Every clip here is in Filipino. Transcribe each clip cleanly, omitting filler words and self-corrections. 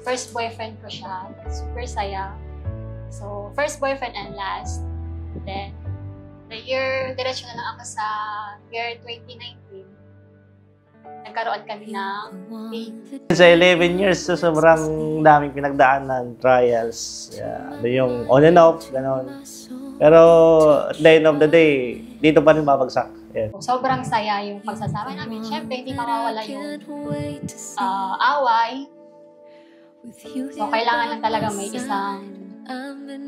first boyfriend ko siya. Super saya. So, first boyfriend and last. Then, diretso na lang ako sa year 2019. Nagkaroon kami ng baby. Sa 11 years, so sobrang daming pinagdaanan, trials. Ano yung on and off, gano'n. Pero at the end of the day, dito pa rin babagsak. Yeah. Sobrang saya yung pagsasama namin. Siyempre, hindi mawawala yung away. So, kailangan lang talaga may isang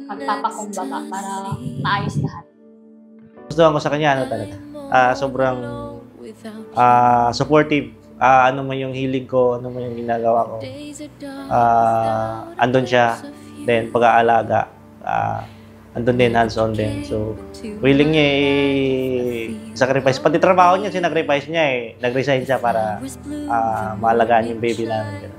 magpapakumbaba para maayos lahat. Gustuhan ko sa kanya, ano talaga. Sobrang supportive. Ano man yung hilig ko, ano man yung ginagawa ko. Andun siya. Then, pag-aalaga. Andun din, hands-on din. So, willing niya sacrifice. Pati trabaho niya, sinacrifice niya eh. Nag-resign siya para maalagaan yung baby namin.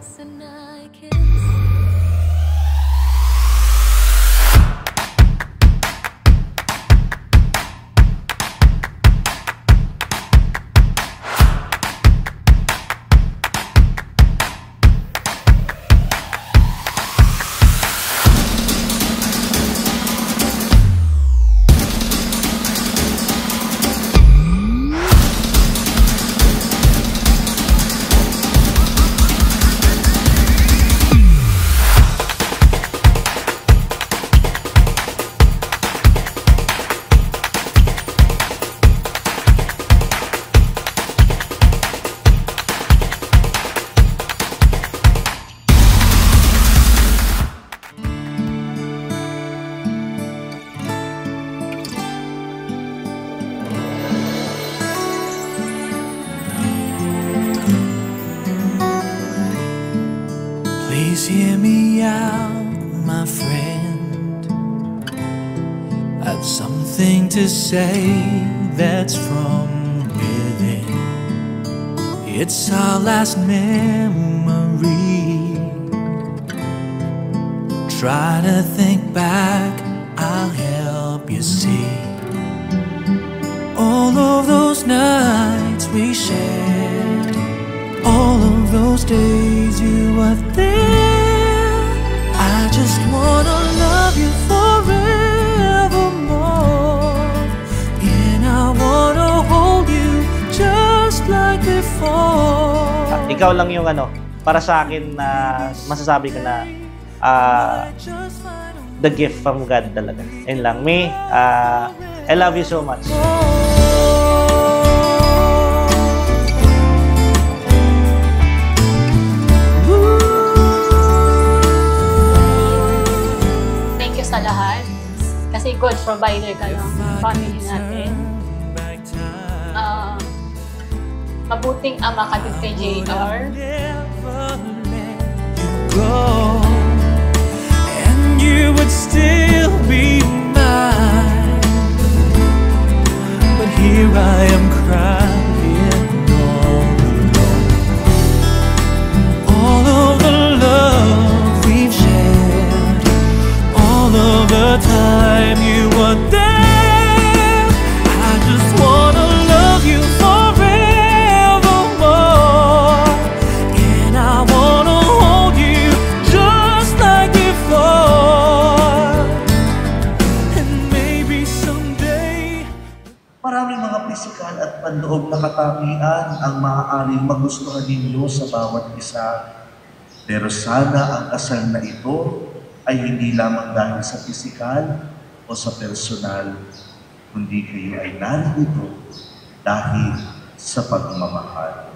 Please hear me out, my friend. I've something to say that's from within. It's our last memory. Try to think back, I'll help you see. All of those nights we shared, all of those days you were there. I just wanna love you forevermore, and I wanna hold you just like before. Ikaw lang yung para sa akin na masasabi ko na the gift from God talaga. Yun lang. Me, I love you so much. Sa lahat. Kasi God provider ka ng family natin. Mabuting ama ka din kay JR. And you would still be mine. But here I am crying all alone. All of the love we've shared, all of the time you were there. I just wanna love you forevermore, and I wanna hold you just like before. And maybe someday. Maraming mga pisikal at panloob na katangian ang maaaring magustuhan ninyo sa bawat isa. Pero sana ang kasal na ito ay hindi lamang dahil sa pisikal o sa personal, kundi kayo ay narito dahil sa pagmamahal.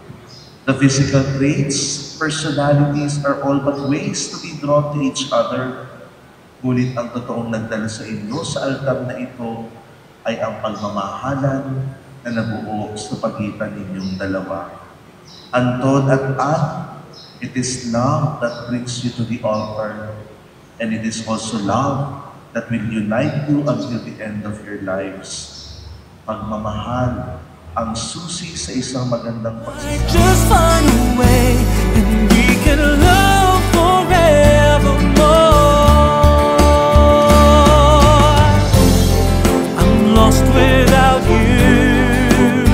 The physical traits, personalities are all but ways to be drawn to each other. Ngunit ang totoong nagdala sa inyo sa altar na ito ay ang pagmamahalan na nabuo sa pagitan ninyong dalawa. Anton at Anne, it is love that brings you to the altar. And it is also love that will unite you until the end of your lives. Pagmamahal ang susi sa isang magandang pagsasama. Just find a way and we can love forevermore. I'm lost without you.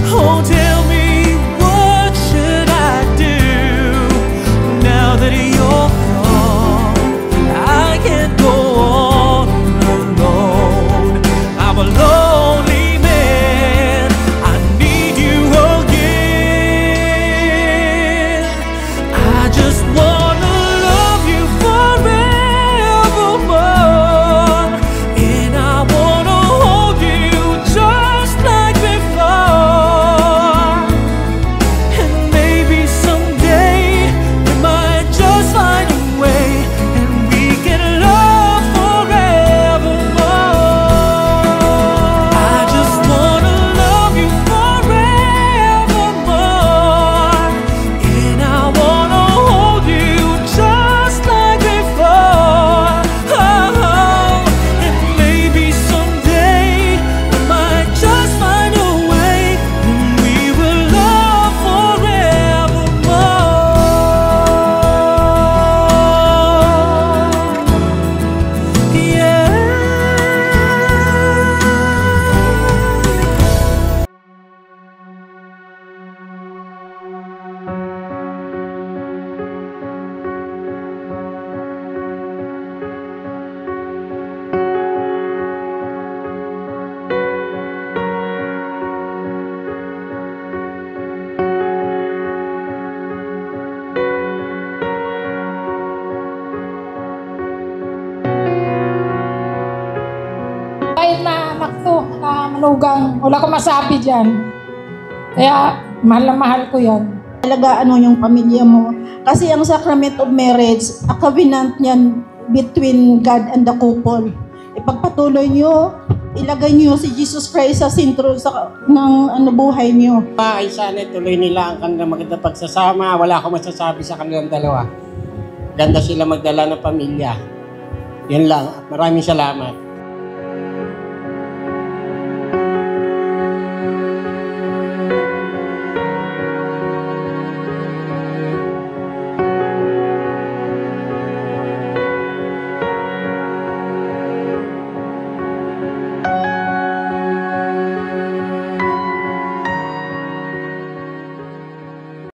Oh, tell me, what should I do now that manugang. Wala ko masabi dyan. Kaya mahal na mahal ko yan. Alagaan mo yung pamilya mo. Kasi ang sacrament of marriage, a covenant yan between God and the couple. Ipagpatuloy nyo, ilagay nyo si Jesus Christ sa sentro ng buhay nyo. Ay sana tuloy nila ang kanilang magandang pagsasama. Wala akong masasabi sa kanilang dalawa. Ganda sila magdala ng pamilya. Yan lang. Maraming salamat.